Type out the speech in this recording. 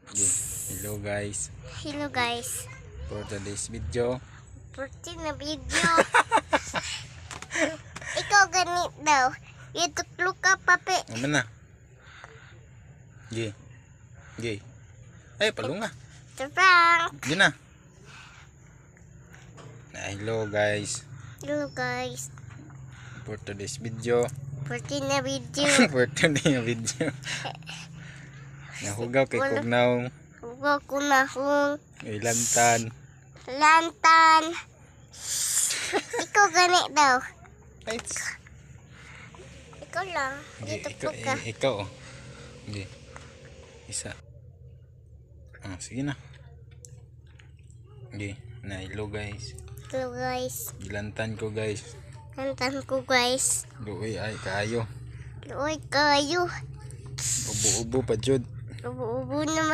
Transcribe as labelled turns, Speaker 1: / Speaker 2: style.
Speaker 1: Okay. Hello guys.
Speaker 2: Hello guys.
Speaker 1: For today's video.
Speaker 2: Na video. Ikaw ganit daw. Itutlo ka papi.
Speaker 1: Ano na? Okay. Okay. Ay, palunga.
Speaker 2: Prank.
Speaker 1: Yun na. Hello guys.
Speaker 2: Hello guys.
Speaker 1: For today's video.
Speaker 2: Na video.
Speaker 1: For today's video. Nahugaw kay Kugnaw.
Speaker 2: Huwag ko na kung
Speaker 1: Ilantan.
Speaker 2: lantan. Ikaw ganit daw.
Speaker 1: Ay,
Speaker 2: Ikaw lang. Itutlo ka.
Speaker 1: ikaw. Okay. Isa. Sige na. Okay. Na hello guys.
Speaker 2: Hello guys.
Speaker 1: Ilantan ko guys.
Speaker 2: Lantan ko guys.
Speaker 1: Luoy ay kaayo.
Speaker 2: Luoy kayo.
Speaker 1: Ubo-ubo pa jud.
Speaker 2: Ubo-ubo naman.